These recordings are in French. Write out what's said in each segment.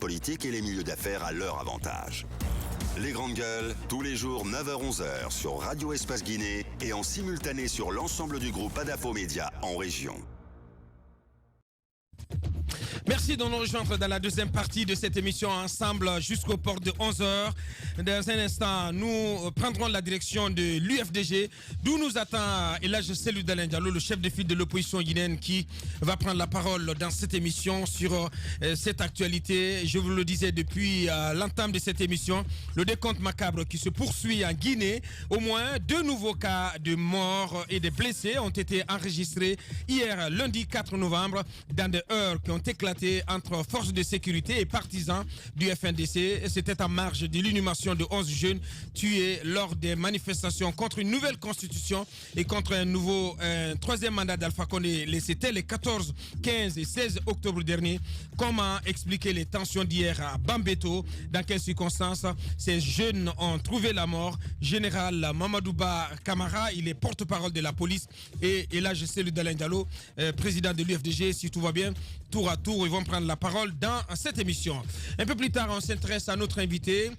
politique et les milieux d'affaires à leur avantage. Les Grandes Gueules, tous les jours 9h-11h sur Radio Espace Guinée et en simultané sur l'ensemble du groupe Adafo Média en région. Merci de nous rejoindre dans la deuxième partie de cette émission ensemble jusqu'au port de 11h. Dans un instant, nous prendrons la direction de l'UFDG, d'où nous attend Elhadji Cellou Dalein Diallo, le chef de file de l'opposition guinéenne, qui va prendre la parole dans cette émission sur cette actualité. Je vous le disais depuis l'entame de cette émission, le décompte macabre qui se poursuit en Guinée. Au moins 2 nouveaux cas de morts et de blessés ont été enregistrés hier, lundi 4 novembre, dans des heures qui ont éclaté entre forces de sécurité et partisans du FNDC. C'était en marge de l'inhumation de 11 jeunes tués lors des manifestations contre une nouvelle constitution et contre un troisième mandat d'Alpha Condé. C'était les 14, 15 et 16 octobre dernier. Comment expliquer les tensions d'hier à Bambeto? Dans quelles circonstances ces jeunes ont trouvé la mort? Général Mamadouba Kamara, il est porte-parole de la police, et Elhadji Cellou Dalein Diallo, président de l'UFDG, si tout va bien, tour à tour, ils vont prendre la parole dans cette émission. Un peu plus tard, on s'intéresse à notre invité,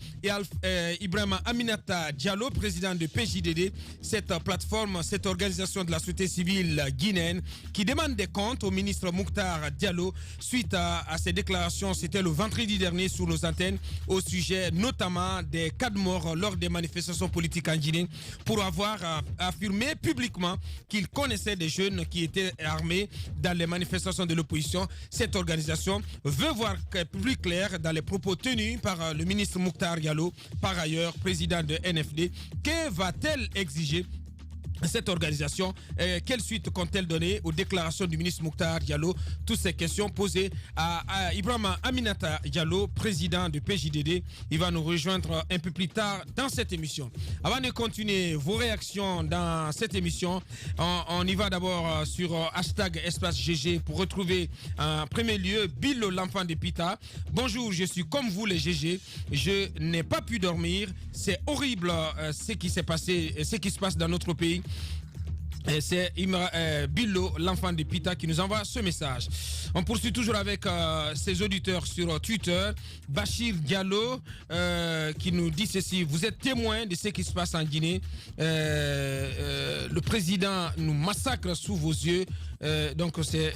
Ibrahima Aminata Diallo, président de PJDD, cette plateforme, cette organisation de la société civile guinéenne qui demande des comptes au ministre Mouktar Diallo suite à ses déclarations, c'était le vendredi dernier sur nos antennes, au sujet notamment des cas de mort lors des manifestations politiques en Guinée, pour avoir affirmé publiquement qu'il connaissait des jeunes qui étaient armés dans les manifestations de l'opposition. Cette organisation veut voir plus clair dans les propos tenus par le ministre Mouktar Diallo, par ailleurs président de NFD. Que va-t-elle exiger cette organisation? Quelle suite compte-t-elle donner aux déclarations du ministre Mouktar Diallo? Toutes ces questions posées à Ibrahima Aminata Diallo, président de PJDD. Il va nous rejoindre un peu plus tard dans cette émission. Avant de continuer vos réactions dans cette émission, on y va d'abord sur hashtag Espace GG pour retrouver en premier lieu Bill, l'enfant de Pita. Bonjour, je suis comme vous les GG. Je n'ai pas pu dormir. C'est horrible ce qui s'est passé, ce qui se passe dans notre pays. C'est Billo, l'enfant de Pita, qui nous envoie ce message. On poursuit toujours avec ses auditeurs sur Twitter. Bachir Diallo qui nous dit ceci: vous êtes témoin de ce qui se passe en Guinée. Le président nous massacre sous vos yeux. Donc c'est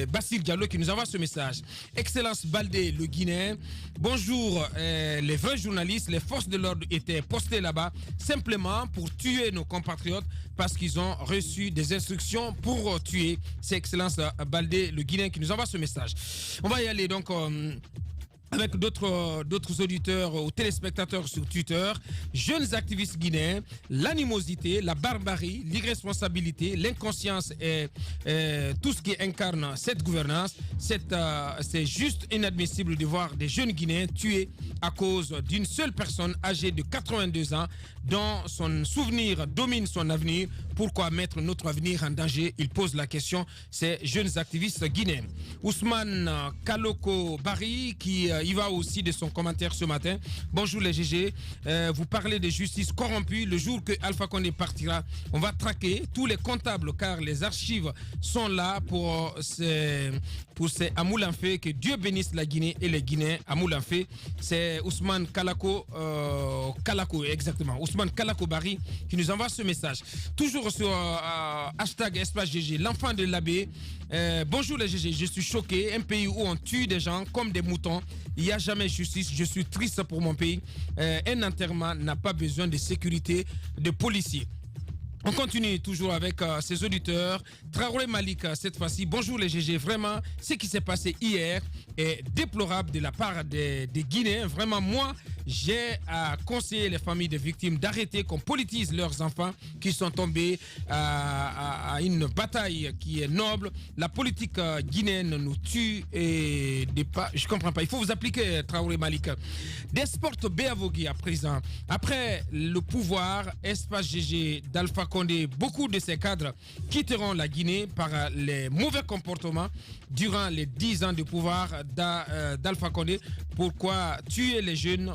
Bachir Diallo qui nous envoie ce message. Excellence Baldé, le Guinéen. Bonjour, les vrais journalistes, les forces de l'ordre étaient postées là-bas simplement pour tuer nos compatriotes parce qu'ils ont reçu des instructions pour tuer. C'est Excellence Baldé, le Guinéen, qui nous envoie ce message. On va y aller donc avec d'autres auditeurs ou téléspectateurs sur Twitter. Jeunes activistes guinéens, l'animosité, la barbarie, l'irresponsabilité, l'inconscience et tout ce qui incarne cette gouvernance, c'est juste inadmissible de voir des jeunes Guinéens tués à cause d'une seule personne âgée de 82 ans dont son souvenir domine son avenir. Pourquoi mettre notre avenir en danger? Il pose la question, ces jeunes activistes guinéens. Ousmane Kaloko Bari qui y va aussi de son commentaire ce matin. Bonjour les GG, vous parlez de justice corrompue. Le jour que Alpha Condé partira, on va traquer tous les comptables car les archives sont là pour ces Amoulanfé. Que Dieu bénisse la Guinée et les Guinéens. Amoulanfé, c'est Ousmane Kalako, exactement. Ousmane Kalako Bari qui nous envoie ce message. Toujours sur hashtag Espace GG, l'enfant de l'abbé. Bonjour les GG, je suis choqué. Un pays où on tue des gens comme des moutons. Il n'y a jamais justice. Je suis triste pour mon pays. Un enterrement n'a pas besoin de sécurité de policiers. On continue toujours avec ses auditeurs. Traoré Malik, cette fois-ci. Bonjour les GG. Vraiment, ce qui s'est passé hier est déplorable de la part des Guinéens. Vraiment, moi, j'ai à conseiller les familles des victimes d'arrêter qu'on politise leurs enfants qui sont tombés à une bataille qui est noble. La politique guinéenne nous tue et je comprends pas. Il faut vous appliquer, Traoré Malik. Desportes Béavogui à présent. Après le pouvoir, Espace GG d'Alpha Condé, beaucoup de ces cadres quitteront la Guinée par les mauvais comportements durant les 10 ans de pouvoir d'Alpha Condé. Pourquoi tuer les jeunes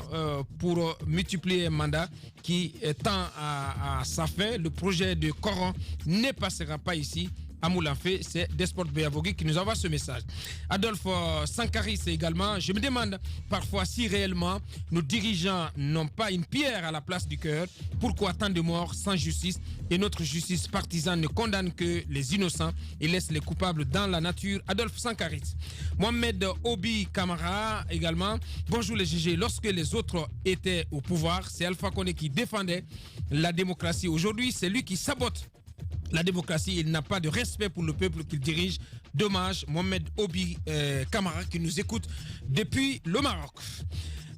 pour multiplier un mandat qui tend à sa fin? Le projet de Coran ne passera pas ici. à Moulanfé. C'est Desport Béavogui qui nous envoie ce message. Adolphe Sankaris également. Je me demande parfois si réellement nos dirigeants n'ont pas une pierre à la place du cœur. Pourquoi tant de morts sans justice et notre justice partisane ne condamne que les innocents et laisse les coupables dans la nature. Adolphe Sankaris. Mohamed Obi Kamara également. Bonjour les GG. Lorsque les autres étaient au pouvoir, c'est Alpha Condé qui défendait la démocratie. Aujourd'hui, c'est lui qui sabote la démocratie. Il n'a pas de respect pour le peuple qu'il dirige. Dommage. Mohamed Obi Kamara qui nous écoute depuis le Maroc.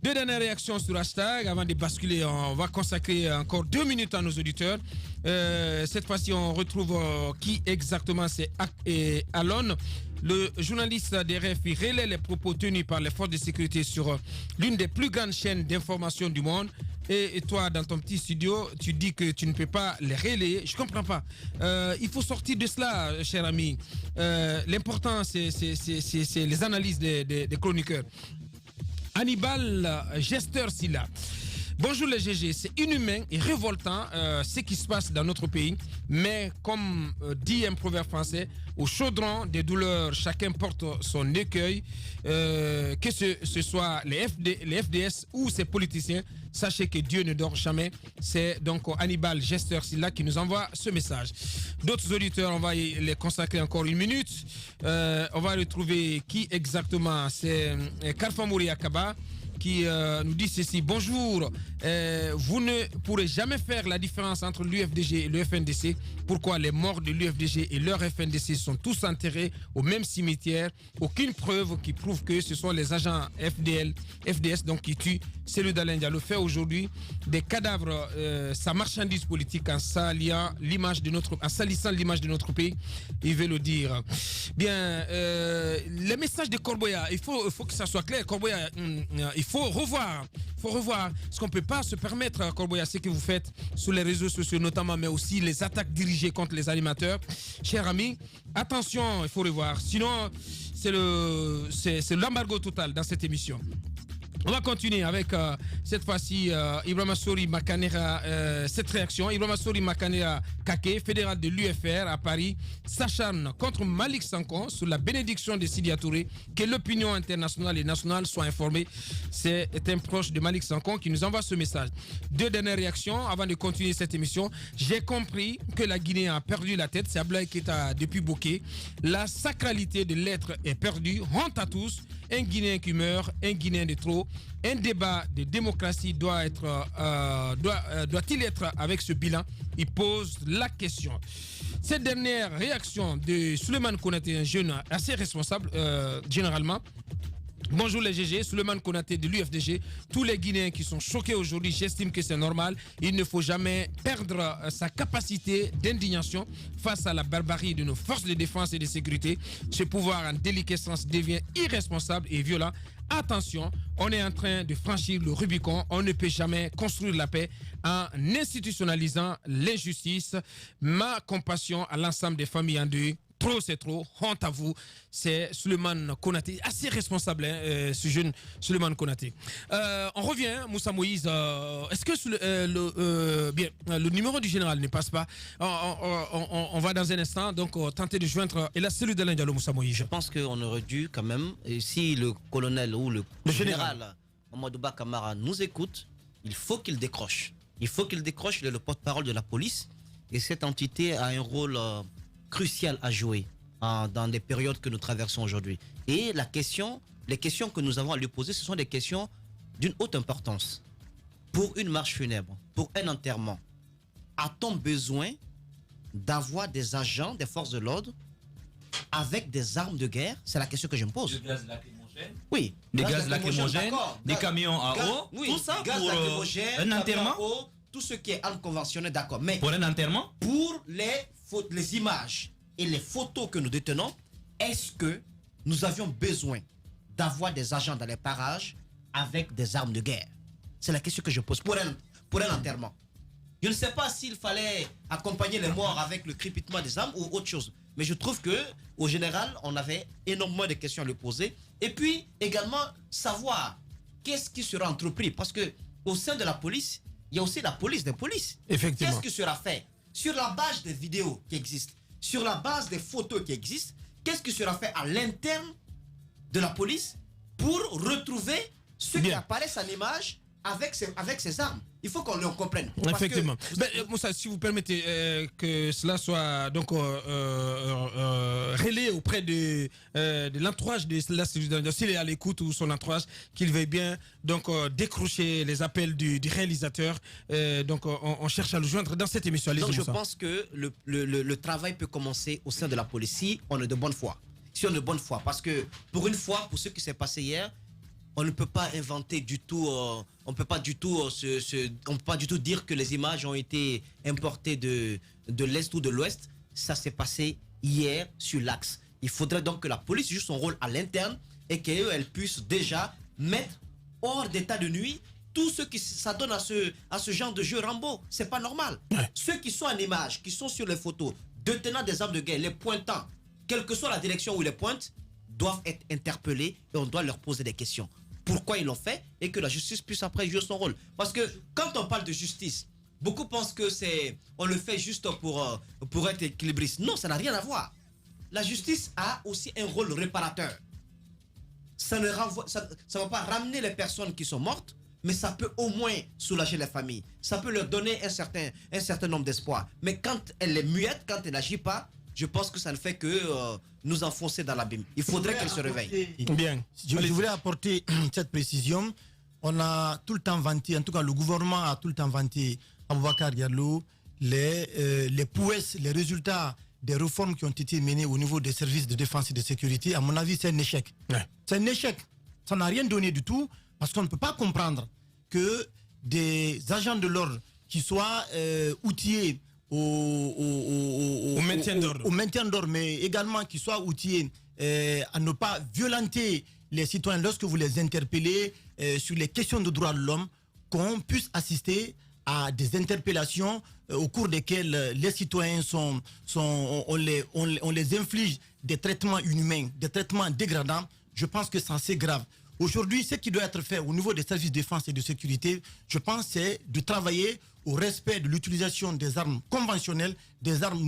Deux dernières réactions sur hashtag. Avant de basculer, on va consacrer encore 2 minutes à nos auditeurs. Cette fois-ci, on retrouve qui exactement, c'est Alon. Le journaliste des RFI relaie les propos tenus par les forces de sécurité sur l'une des plus grandes chaînes d'information du monde. Et toi, dans ton petit studio, tu dis que tu ne peux pas les relayer. Je ne comprends pas. Il faut sortir de cela, cher ami. L'important, c'est les analyses des chroniqueurs. Hannibal Gesteur Silla. Bonjour les GG, c'est inhumain et révoltant ce qui se passe dans notre pays, mais comme dit un proverbe français, au chaudron des douleurs, chacun porte son écueil, que ce soit les FDS ou ces politiciens, sachez que Dieu ne dort jamais. C'est donc Hannibal Gesteur Silla qui nous envoie ce message. D'autres auditeurs, on va les consacrer encore 1 minute. On va retrouver qui exactement, c'est Karfamouri Akaba qui nous dit ceci. Bonjour, vous ne pourrez jamais faire la différence entre l'UFDG et le FNDC. Pourquoi les morts de l'UFDG et leur FNDC sont tous enterrés au même cimetière? Aucune preuve qui prouve que ce sont les agents FDS donc, qui tuent Cellou Dalein Diallo. Fait aujourd'hui des cadavres, sa marchandise politique en salissant l'image de notre pays. Il veut le dire. Bien, les messages de Corboya, il faut que ça soit clair. Corboya, il faut revoir. Parce qu'on ne peut pas se permettre, Corboya, ce que vous faites sur les réseaux sociaux notamment, mais aussi les attaques dirigées contre les animateurs. Chers amis, attention, il faut revoir. Sinon, c'est l'embargo total dans cette émission. On va continuer avec cette fois-ci Ibrahima Sori Makanera, cette réaction. Ibrahima Sori Makanera Kake, fédéral de l'UFR à Paris, s'acharne contre Malick Sankon sous la bénédiction de Sidia Touré, que l'opinion internationale et nationale soit informée. C'est un proche de Malick Sankon qui nous envoie ce message. 2 dernières réactions avant de continuer cette émission. J'ai compris que la Guinée a perdu la tête. C'est Ablaï Keita depuis Bokeh. La sacralité de l'être est perdue. Honte à tous. Un Guinéen qui meurt, un Guinéen de trop. Un débat de démocratie doit-il être avec ce bilan? Il pose la question. Cette dernière réaction de Souleymane Konaté, un jeune assez responsable généralement. Bonjour les GG, Souleymane Konaté de l'UFDG. Tous les Guinéens qui sont choqués aujourd'hui, j'estime que c'est normal. Il ne faut jamais perdre sa capacité d'indignation face à la barbarie de nos forces de défense et de sécurité. Ce pouvoir en déliquescence devient irresponsable et violent. Attention, on est en train de franchir le Rubicon. On ne peut jamais construire la paix en institutionnalisant l'injustice. Ma compassion à l'ensemble des familles en deuil. Trop, c'est trop. Honte à vous. C'est Souleymane Konaté. Assez responsable, ce jeune Souleymane Konaté. On revient, Moussa Moïse. Est-ce que le numéro du général ne passe pas? On va dans un instant donc tenter de joindre. Et là, Cellou Dalein Diallo, Moussa Moïse. Je pense qu'on aurait dû quand même, si le colonel ou le général Mamadouba Kamara nous écoute, il faut qu'il décroche. Il faut qu'il décroche. Il est le porte-parole de la police. Et cette entité a un rôle crucial à jouer dans les périodes que nous traversons aujourd'hui. Et les questions que nous avons à lui poser, ce sont des questions d'une haute importance. Pour une marche funèbre, pour un enterrement, a-t-on besoin d'avoir des agents des forces de l'ordre avec des armes de guerre? C'est la question que je me pose. Des gaz lacrymogènes. Oui. Des gaz lacrymogènes, des camions à eau, oui, tout ça gaz pour un enterrement. Tout ce qui est arme conventionnelle, d'accord. Mais pour un enterrement? Pour les images et les photos que nous détenons, est-ce que nous avions besoin d'avoir des agents dans les parages avec des armes de guerre? C'est la question que je pose pour un enterrement. Je ne sais pas s'il fallait accompagner les morts avec le crépitement des armes ou autre chose. Mais je trouve que au général, on avait énormément de questions à lui poser. Et puis également savoir qu'est-ce qui sera entrepris. Parce que au sein de la police, il y a aussi la police des polices. Effectivement. Qu'est-ce qui sera fait? Sur la base des vidéos qui existent, sur la base des photos qui existent, qu'est-ce qui sera fait à l'interne de la police pour retrouver ceux qui apparaissent à l'image avec ces armes. Il faut qu'on le comprenne. Effectivement. Moussa, si vous permettez que cela soit donc relayé auprès de l'entourage de la sécurité, s'il est à l'écoute ou son entourage, qu'il veuille bien donc décrocher les appels du réalisateur. Donc on cherche à le joindre dans cette émission. Donc je pense que le travail peut commencer au sein de la police si on est de bonne foi. Si on est de bonne foi. Parce que pour une fois, pour ce qui s'est passé hier, on ne peut pas inventer du tout, on peut pas du tout dire que les images ont été importées de l'Est ou de l'Ouest. Ça s'est passé hier sur l'axe. Il faudrait donc que la police joue son rôle à l'interne et qu'elle puisse déjà mettre hors d'état de nuit tout ce qui s'adonne à ce genre de jeu Rambo. C'est pas normal. Ouais. Ceux qui sont en image, qui sont sur les photos, détenant des armes de guerre, les pointant, quelle que soit la direction où ils les pointent, doivent être interpellés et on doit leur poser des questions. Pourquoi ils l'ont fait et que la justice puisse après jouer son rôle. Parce que quand on parle de justice, beaucoup pensent que on le fait juste pour être équilibriste. Non, ça n'a rien à voir. La justice a aussi un rôle réparateur. Ça ne va pas ramener les personnes qui sont mortes, mais ça peut au moins soulager les familles. Ça peut leur donner un certain nombre d'espoir. Mais quand elle est muette, quand elle n'agit pas, je pense que ça ne fait que nous enfoncer dans l'abîme. Il faudrait qu'elle se réveille. Bien. Je voulais apporter cette précision. On a tout le temps vanté, en tout cas le gouvernement a tout le temps vanté Aboubacar Diallo, les prouesses, les résultats des réformes qui ont été menées au niveau des services de défense et de sécurité. À mon avis, c'est un échec. Ouais. C'est un échec. Ça n'a rien donné du tout parce qu'on ne peut pas comprendre que des agents de l'ordre qui soient outillés au maintien d'ordre, mais également qu'ils soient outillés à ne pas violenter les citoyens lorsque vous les interpellez sur les questions de droits de l'homme, qu'on puisse assister à des interpellations au cours desquelles les citoyens on les inflige des traitements inhumains, des traitements dégradants. Je pense que c'est assez grave. Aujourd'hui, ce qui doit être fait au niveau des services de défense et de sécurité, je pense, c'est de travailler au respect de l'utilisation des armes conventionnelles, des armes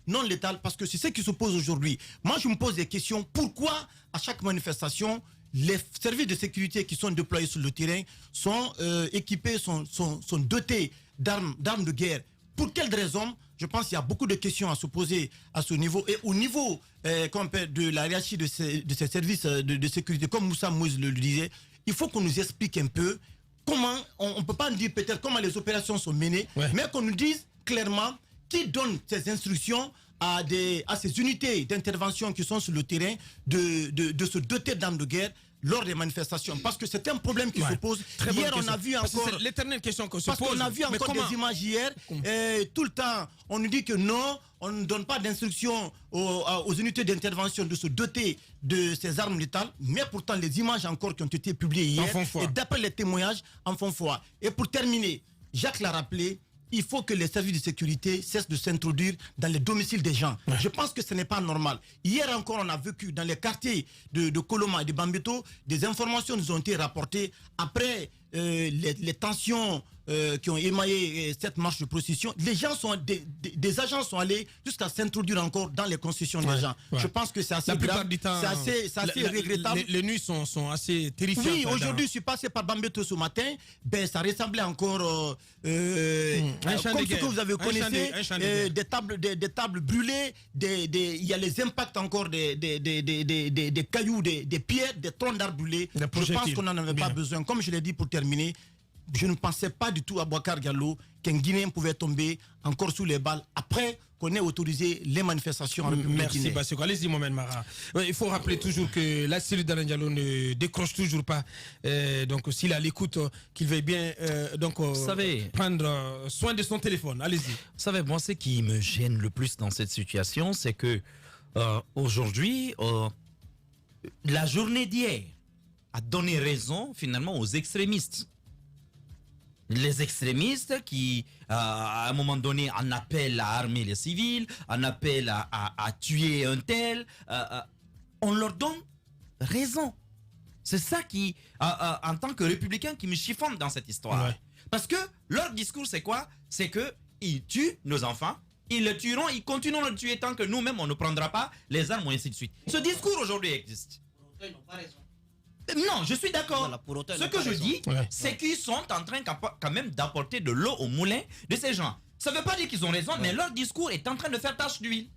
non létales, parce que c'est ce qui se pose aujourd'hui. Moi, je me pose des questions. Pourquoi, à chaque manifestation, les services de sécurité qui sont déployés sur le terrain sont équipés, sont dotés d'armes de guerre? Pour quelles raisons? Je pense qu'il y a beaucoup de questions à se poser à ce niveau. Et au niveau de la hiérarchie de ces services de sécurité, comme Moussa Moïse le disait, il faut qu'on nous explique un peu comment, on ne peut pas nous dire peut-être comment les opérations sont menées, mais qu'on nous dise clairement qui donne ces instructions à ces unités d'intervention qui sont sur le terrain de se doter d'armes de guerre lors des manifestations. Parce que c'est un problème qui se pose. Hier, on a vu encore... C'est l'éternelle question qu'on se pose. Parce qu'on a vu encore des images hier. Tout le temps, on nous dit que non, on ne donne pas d'instruction aux unités d'intervention de se doter de ces armes létales. Mais pourtant, les images encore qui ont été publiées hier, et d'après les témoignages, en font foi. Et pour terminer, Jacques l'a rappelé, il faut que les services de sécurité cessent de s'introduire dans les domiciles des gens. Je pense que ce n'est pas normal. Hier encore, on a vécu dans les quartiers de Koloma et de Bambeto, des informations nous ont été rapportées après les tensions qui ont émaillé cette marche de procession. Les gens des agents sont allés jusqu'à s'introduire encore dans les concessions des gens. Je pense que c'est assez grave. C'est assez regrettable. Les nuits sont assez terrifiantes. Oui, aujourd'hui, je suis passé par Bambeto ce matin. Ben, ça ressemblait encore comme ce que vous avez connaissé, des tables brûlées, il y a les impacts encore des cailloux, des pierres, des troncs d'arbres brûlés. Je pense qu'on n'en avait pas besoin. Comme je l'ai dit pour terminer, je ne pensais pas du tout à Boubacar Diallo qu'un Guinéen pouvait tomber encore sous les balles après qu'on ait autorisé les manifestations en République guinéenne. Merci Basseko. Allez-y Mohamed Mara. Il faut rappeler toujours que la cellule d'Alain Diallo ne décroche toujours pas. Donc s'il est à l'écoute, qu'il veuille bien prendre soin de son téléphone. Allez-y. Vous savez, moi ce qui me gêne le plus dans cette situation, c'est que aujourd'hui, la journée d'hier a donné raison finalement aux extrémistes. Les extrémistes qui, à un moment donné, en appellent à armer les civils, en appellent à tuer un tel, on leur donne raison. C'est ça qui, en tant que républicain, qui me chiffonne dans cette histoire. Ouais. Parce que leur discours, c'est quoi? C'est qu'ils tuent nos enfants, ils le tueront, ils continueront de le tuer tant que nous-mêmes, on ne prendra pas les armes, et ainsi de suite. Ce discours aujourd'hui existe. Non, je suis d'accord. Ce que je dis, c'est qu'ils sont en train quand même d'apporter de l'eau au moulin de ces gens. Ça ne veut pas dire qu'ils ont raison, mais leur discours est en train de faire tache d'huile.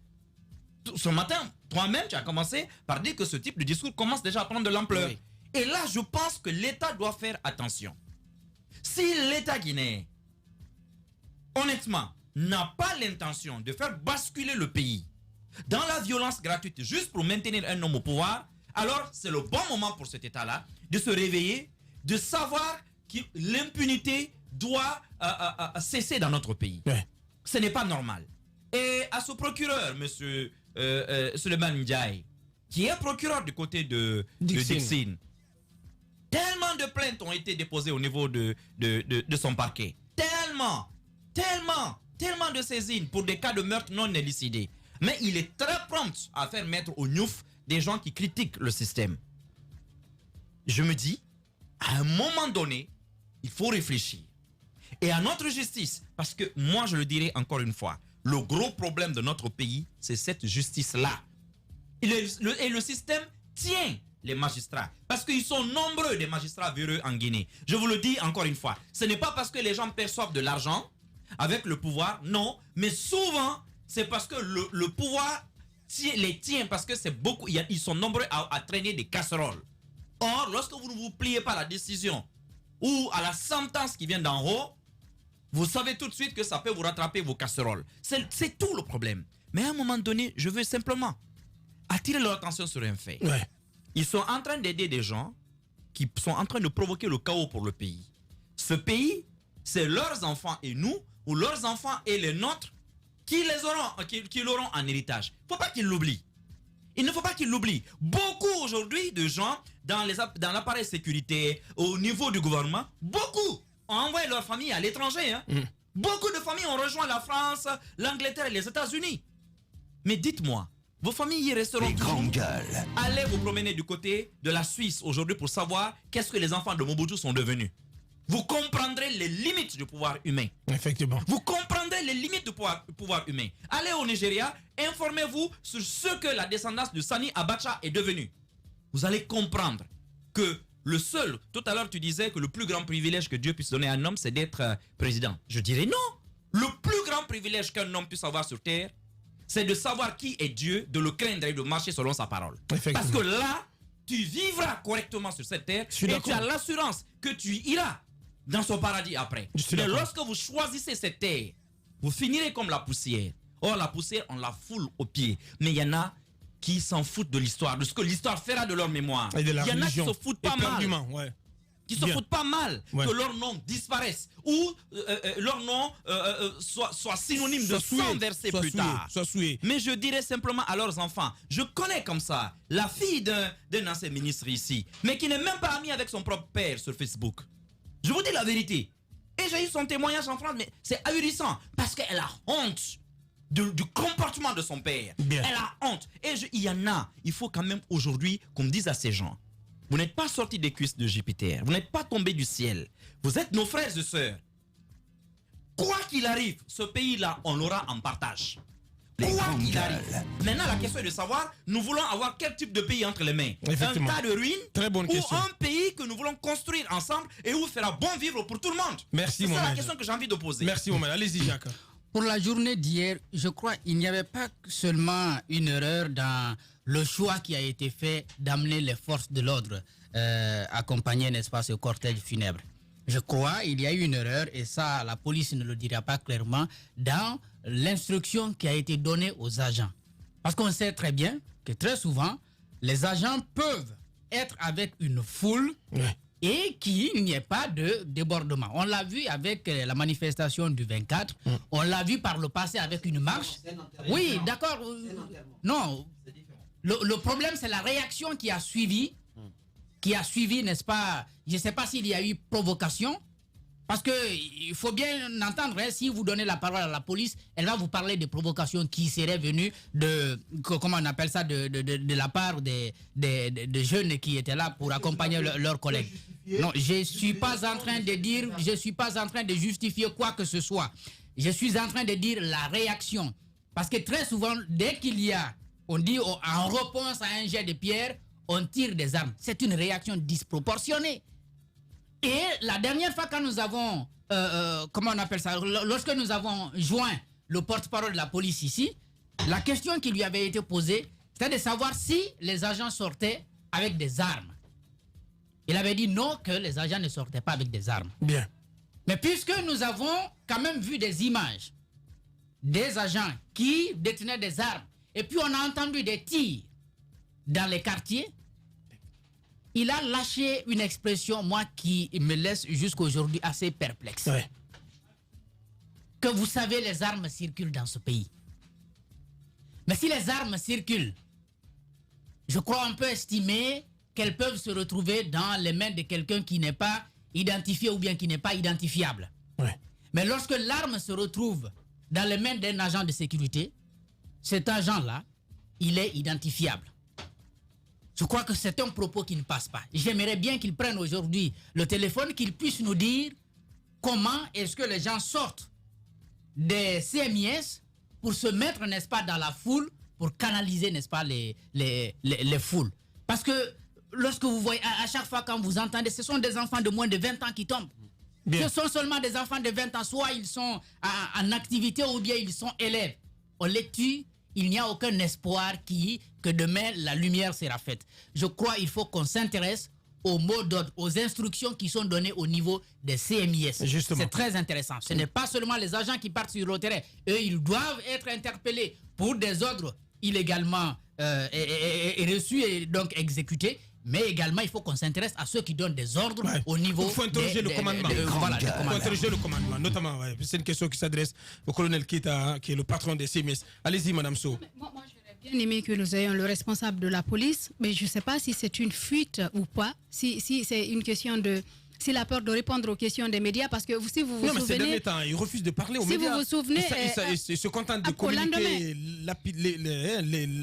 Ce matin, toi-même, tu as commencé par dire que ce type de discours commence déjà à prendre de l'ampleur. Oui. Et là, je pense que l'État doit faire attention. Si l'État guinéen, honnêtement, n'a pas l'intention de faire basculer le pays dans la violence gratuite juste pour maintenir un homme au pouvoir, alors c'est le bon moment pour cet État-là de se réveiller, de savoir que l'impunité doit cesser dans notre pays. Ouais. Ce n'est pas normal. Et à ce procureur, monsieur Suleiman Ndiaye, qui est procureur du côté de Dixine, tellement de plaintes ont été déposées au niveau de son parquet. Tellement de saisines pour des cas de meurtre non élucidés. Mais il est très prompt à faire mettre au gnouf des gens qui critiquent le système. Je me dis, à un moment donné, il faut réfléchir. Et à notre justice, parce que moi je le dirai encore une fois, le gros problème de notre pays, c'est cette justice-là. Et le système tient les magistrats. Parce qu'ils sont nombreux des magistrats véreux en Guinée. Je vous le dis encore une fois, ce n'est pas parce que les gens perçoivent de l'argent avec le pouvoir, non, mais souvent, c'est parce que le pouvoir les tient, parce que c'est beaucoup, ils sont nombreux à traîner des casseroles. Or, lorsque vous ne vous pliez pas à la décision ou à la sentence qui vient d'en haut, vous savez tout de suite que ça peut vous rattraper vos casseroles. C'est tout le problème. Mais à un moment donné, je veux simplement attirer leur attention sur un fait. Ouais. Ils sont en train d'aider des gens qui sont en train de provoquer le chaos pour le pays. Ce pays, c'est leurs enfants et nous, ou leurs enfants et les nôtres, qui l'auront en héritage. Il ne faut pas qu'ils l'oublient. Il ne faut pas qu'ils l'oublient. Beaucoup aujourd'hui de gens dans l'appareil sécurité, au niveau du gouvernement, beaucoup ont envoyé leur famille à l'étranger. Hein. Beaucoup de familles ont rejoint la France, l'Angleterre et les États-Unis. Mais dites-moi, vos familles y resteront toujours. Allez vous promener du côté de la Suisse aujourd'hui pour savoir qu'est-ce que les enfants de Mobutu sont devenus. Vous comprendrez les limites du pouvoir humain. Effectivement. Vous comprendrez les limites du pouvoir humain. Allez au Nigeria, informez-vous sur ce que la descendance de Sani Abacha est devenue. Vous allez comprendre que le seul, tout à l'heure tu disais que le plus grand privilège que Dieu puisse donner à un homme, c'est d'être président. Je dirais non. Le plus grand privilège qu'un homme puisse avoir sur terre, c'est de savoir qui est Dieu, de le craindre et de marcher selon sa parole. Parce que là, tu vivras correctement sur cette terre et tu as l'assurance que tu iras dans son paradis après. Mais lorsque vous choisissez cette terre, vous finirez comme la poussière. Or, la poussière, on la foule aux pieds. Mais il y en a qui s'en foutent de l'histoire, de ce que l'histoire fera de leur mémoire. Il y en a qui se foutent pas mal. Qui se foutent pas mal que leur nom disparaisse ou leur nom soit synonyme de sang versé plus tard. Mais je dirais simplement à leurs enfants, je connais comme ça la fille d'un ancien ministre ici, mais qui n'est même pas amie avec son propre père sur Facebook. Je vous dis la vérité. Et j'ai eu son témoignage en France, mais c'est ahurissant parce qu'elle a honte du comportement de son père. Bien. Elle a honte. Et il y en a, il faut quand même aujourd'hui qu'on dise à ces gens, vous n'êtes pas sortis des cuisses de Jupiter, vous n'êtes pas tombés du ciel, vous êtes nos frères et sœurs. Quoi qu'il arrive, ce pays-là, on l'aura en partage. Quoi qu'il arrive. Maintenant, la question est de savoir, nous voulons avoir quel type de pays entre les mains. Un tas de ruines. Très bonne question. Un pays que nous voulons construire ensemble et où il fera bon vivre pour tout le monde. Merci, Mohamed. C'est la question que j'ai envie de poser. Merci, Mohamed. Allez-y, Jacques. Pour la journée d'hier, je crois qu'il n'y avait pas seulement une erreur dans le choix qui a été fait d'amener les forces de l'ordre accompagner, n'est-ce pas, ce cortège funèbre. Je crois qu'il y a eu une erreur, et ça, la police ne le dira pas clairement, dans l'instruction qui a été donnée aux agents. Parce qu'on sait très bien que très souvent, les agents peuvent être avec une foule et qu'il n'y ait pas de débordement. On l'a vu avec la manifestation du 24, on l'a vu par le passé avec une marche. Oui, d'accord. Non, le problème, c'est la réaction qui a suivi, n'est-ce pas? Je ne sais pas s'il y a eu provocation, parce qu'il faut bien entendre, hein, si vous donnez la parole à la police, elle va vous parler de provocations qui seraient venues de, comment on appelle ça, de la part des jeunes qui étaient là pour accompagner leurs collègues. Non, je ne suis pas en train de dire, je ne suis pas en train de justifier quoi que ce soit. Je suis en train de dire la réaction. Parce que très souvent, dès qu'il y a, on dit en réponse à un jet de pierre, on tire des armes. C'est une réaction disproportionnée. Et la dernière fois quand nous avons, comment on appelle ça, lorsque nous avons joint le porte-parole de la police ici, la question qui lui avait été posée, c'était de savoir si les agents sortaient avec des armes. Il avait dit non, que les agents ne sortaient pas avec des armes. Bien. Mais puisque nous avons quand même vu des images des agents qui détenaient des armes, et puis on a entendu des tirs dans les quartiers, il a lâché une expression, moi, qui me laisse jusqu'aujourd'hui assez perplexe. Ouais. Que vous savez, les armes circulent dans ce pays. Mais si les armes circulent, je crois qu'on peut estimer qu'elles peuvent se retrouver dans les mains de quelqu'un qui n'est pas identifié ou bien qui n'est pas identifiable. Ouais. Mais lorsque l'arme se retrouve dans les mains d'un agent de sécurité, cet agent-là, il est identifiable. Je crois que c'est un propos qui ne passe pas. J'aimerais bien qu'il prenne aujourd'hui le téléphone, qu'il puisse nous dire comment est-ce que les gens sortent des CMIS pour se mettre, n'est-ce pas, dans la foule, pour canaliser, n'est-ce pas, les foules. Parce que lorsque vous voyez, à chaque fois quand vous entendez, ce sont des enfants de moins de 20 ans qui tombent. Bien. Ce sont seulement des enfants de 20 ans, soit ils sont en activité ou bien ils sont élèves. On les tue, il n'y a aucun espoir que demain la lumière sera faite. Je crois qu'il faut qu'on s'intéresse aux mots d'ordre, aux instructions qui sont données au niveau des CMIS. Justement. C'est très intéressant. Ce n'est pas seulement les agents qui partent sur le terrain. Eux, ils doivent être interpellés pour des ordres illégalement reçus et donc exécutés. Mais également, il faut qu'on s'intéresse à ceux qui donnent des ordres au niveau... Il faut interroger le commandement. Voilà, Il faut interroger le commandement, notamment. Ouais. C'est une question qui s'adresse au colonel Keita, qui est le patron des CMS. Allez-y, Madame So. Moi, j'aurais bien aimé que nous ayons le responsable de la police, mais je ne sais pas si c'est une fuite ou pas, si c'est une question de... S'il a peur de répondre aux questions des médias, parce que si vous vous Non, mais ces souvenez... derniers temps, il refuse de parler aux médias. Si vous vous souvenez... Il se contente de communiquer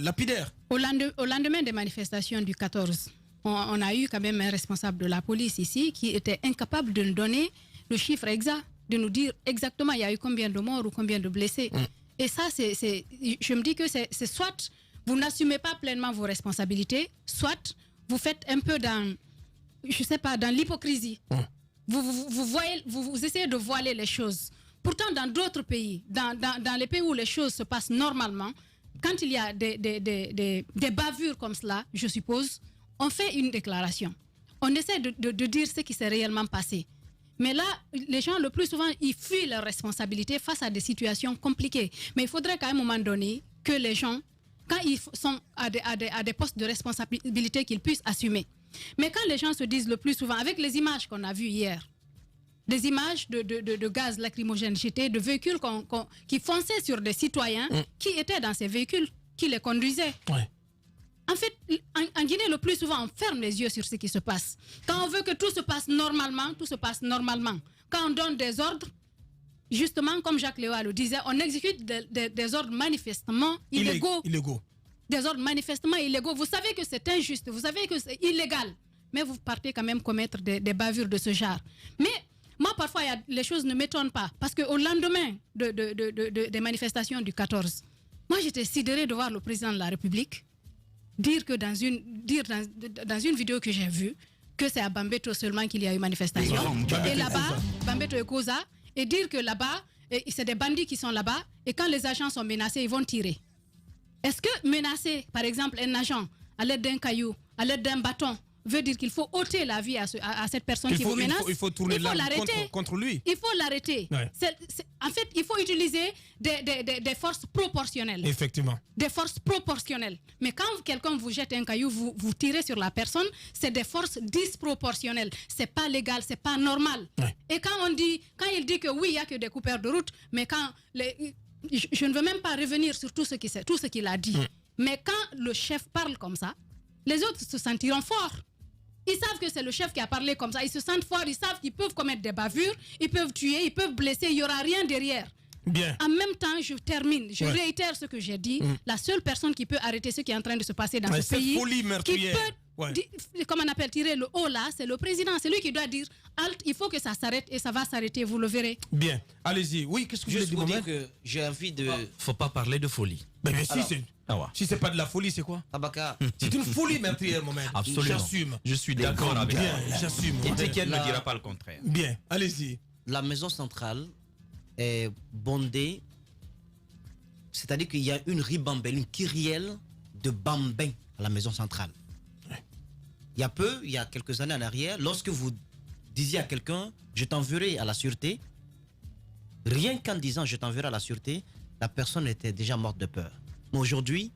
lapidaire. Au lendemain des manifestations du 14, on a eu quand même un responsable de la police ici qui était incapable de nous donner le chiffre exact, de nous dire exactement il y a eu combien de morts ou combien de blessés. Et ça, je me dis que c'est soit vous n'assumez pas pleinement vos responsabilités, soit vous faites un peu dans, je sais pas, dans l'hypocrisie. Vous essayez de voiler les choses. Pourtant, dans d'autres pays, dans les pays où les choses se passent normalement, quand il y a des bavures comme cela, je suppose, on fait une déclaration. On essaie de dire ce qui s'est réellement passé. Mais là, les gens, le plus souvent, ils fuient leurs responsabilités face à des situations compliquées. Mais il faudrait qu'à un moment donné, que les gens, quand ils sont à des postes de responsabilité, qu'ils puissent assumer. Mais quand les gens se disent le plus souvent, avec les images qu'on a vues hier, des images de gaz lacrymogène jetés, de véhicules qui fonçaient sur des citoyens qui étaient dans ces véhicules, qui les conduisaient. Ouais. En fait, en Guinée, le plus souvent, on ferme les yeux sur ce qui se passe. Quand on veut que tout se passe normalement, tout se passe normalement. Quand on donne des ordres, justement, comme Jacques Léa le disait, on exécute des ordres manifestement illégaux. Des ordres manifestement illégaux. Vous savez que c'est injuste, vous savez que c'est illégal, mais vous partez quand même commettre des bavures de ce genre. Mais moi, parfois, les choses ne m'étonnent pas, parce qu'au lendemain des manifestations du 14, moi, j'étais sidérée de voir le président de la République dire dans une vidéo que j'ai vue que c'est à Bambeto seulement qu'il y a eu manifestation. Et là-bas, Bambeto et Koza, et dire que là-bas, c'est des bandits qui sont là-bas, et quand les agents sont menacés, ils vont tirer. Est-ce que menacer, par exemple, un agent à l'aide d'un caillou, à l'aide d'un bâton, veut dire qu'il faut ôter la vie à cette personne qui vous menace? Il faut tourner l'arme contre lui. Il faut l'arrêter. Ouais. En fait, il faut utiliser des forces proportionnelles. Effectivement. Des forces proportionnelles. Mais quand quelqu'un vous jette un caillou, vous tirez sur la personne, c'est des forces disproportionnelles. C'est pas légal, c'est pas normal. Ouais. Et quand il dit que oui, il y a que des coupeurs de route, mais quand je ne veux même pas revenir sur tout ce qu'il a dit. Mais quand le chef parle comme ça, les autres se sentiront forts. Ils savent que c'est le chef qui a parlé comme ça. Ils se sentent forts, ils savent qu'ils peuvent commettre des bavures, ils peuvent tuer, ils peuvent blesser, il n'y aura rien derrière. Bien. En même temps, je termine, je réitère ce que j'ai dit. La seule personne qui peut arrêter ce qui est en train de se passer dans ce pays, folie meurtrière. qui peut, comment on appelle, tirer le haut là, c'est le président. C'est lui qui doit dire halte, il faut que ça s'arrête et ça va s'arrêter, vous le verrez. Bien, allez-y. Oui, qu'est-ce que vous voulez Juste dire, vous dire Mohamed? que j'ai envie de... Faut pas parler de folie. Mais si, Alors, si c'est pas de la folie, c'est quoi? Abaka, C'est une folie, maître Mohamed. Absolument. J'assume. Je suis d'accord avec Bien, toi. j'assume. Étienne ne La- dira pas le contraire. Bien, allez-y. la maison centrale est bondée, c'est-à-dire qu'il y a une ribambelle, une kyrielle de bambins à la maison centrale. Il y a quelques années en arrière, lorsque vous disiez à quelqu'un, je t'enverrai à la sûreté, rien qu'en disant je t'enverrai à la sûreté, la personne était déjà morte de peur. Mais aujourd'hui,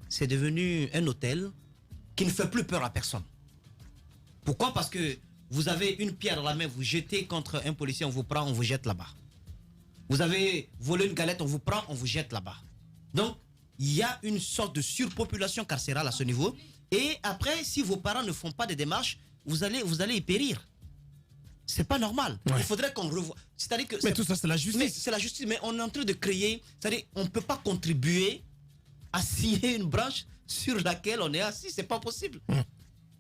c'est devenu un hôtel qui ne fait plus peur à personne. Pourquoi? Parce que vous avez une pierre dans la main, vous jetez contre un policier, on vous prend, on vous jette là-bas. Vous avez volé une galette, on vous prend, on vous jette là-bas. Donc, il y a une sorte de surpopulation carcérale à ce niveau. Et après, si vos parents ne font pas des démarches, vous allez y périr. C'est pas normal. Ouais. Il faudrait qu'on revoie. C'est-à-dire que Mais tout ça, c'est la justice. mais c'est la justice, mais on est en train de créer. C'est-à-dire, on ne peut pas contribuer à signer une branche sur laquelle on est assis. C'est pas possible.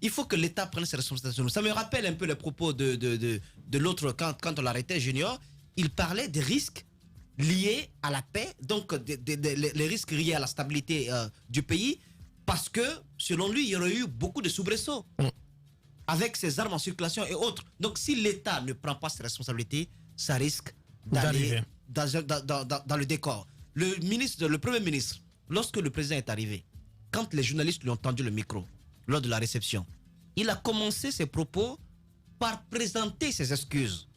Il faut que l'État prenne ses responsabilités. Ça me rappelle un peu les propos de l'autre quand on l'arrêtait, Junior. Il parlait des risques liés à la paix, donc les risques liés à la stabilité du pays, parce que, selon lui, il y aurait eu beaucoup de soubresauts avec ces armes en circulation et autres. Donc, si l'État ne prend pas ses responsabilités, ça risque d'aller dans le décor. Le Premier ministre, lorsque le président est arrivé, quand les journalistes lui ont tendu le micro lors de la réception, il a commencé ses propos par présenter ses excuses,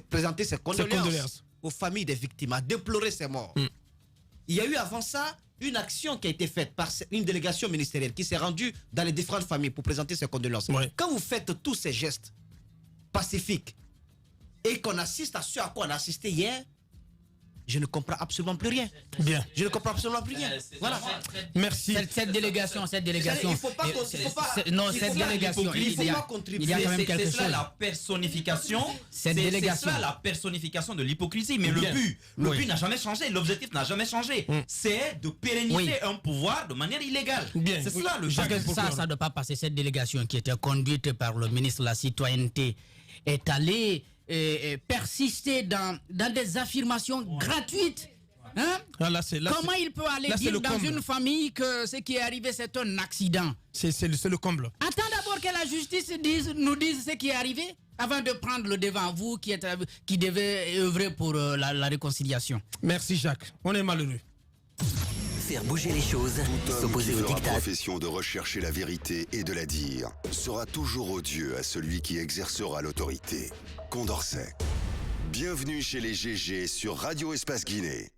présenter ses condoléances aux familles des victimes, à déplorer ses morts. Il y a eu avant ça une action qui a été faite par une délégation ministérielle qui s'est rendue dans les différentes familles pour présenter ses condoléances. Ouais. Quand vous faites tous ces gestes pacifiques et qu'on assiste à ce à quoi on a assisté hier, je ne comprends absolument plus rien. Bien. Je ne comprends absolument plus rien. Voilà. Merci. Cette délégation. Il faut pas Non, il cette faut pas- délégation, il faut il y a pas contribuer. il y a quand même quelque C'est chose. cela la personnification. Cette C'est délégation. cela la personnification de l'hypocrisie. Mais Bien. le but n'a jamais changé. L'objectif n'a jamais changé. C'est de pérenniser Oui. un pouvoir de manière illégale. Bien. C'est cela le Parce jeu. que ça ne doit pas passer. Cette délégation qui était conduite par le ministre de la Citoyenneté est allée persister dans des affirmations gratuites. Hein? Ah, là, c'est Comment il peut aller là, c'est dire le dans comble. une famille que ce qui est arrivé c'est un accident? C'est le comble. Attends d'abord que la justice nous dise ce qui est arrivé avant de prendre le devant, vous qui devez œuvrer pour la réconciliation. Merci, Jacques. On est malheureux. Faire bouger les choses, Tout homme qui s'opposer au fera diktat. profession de rechercher la vérité et de la dire sera toujours odieux à celui qui exercera l'autorité. Condorcet. Bienvenue chez les GG sur Radio Espace Guinée.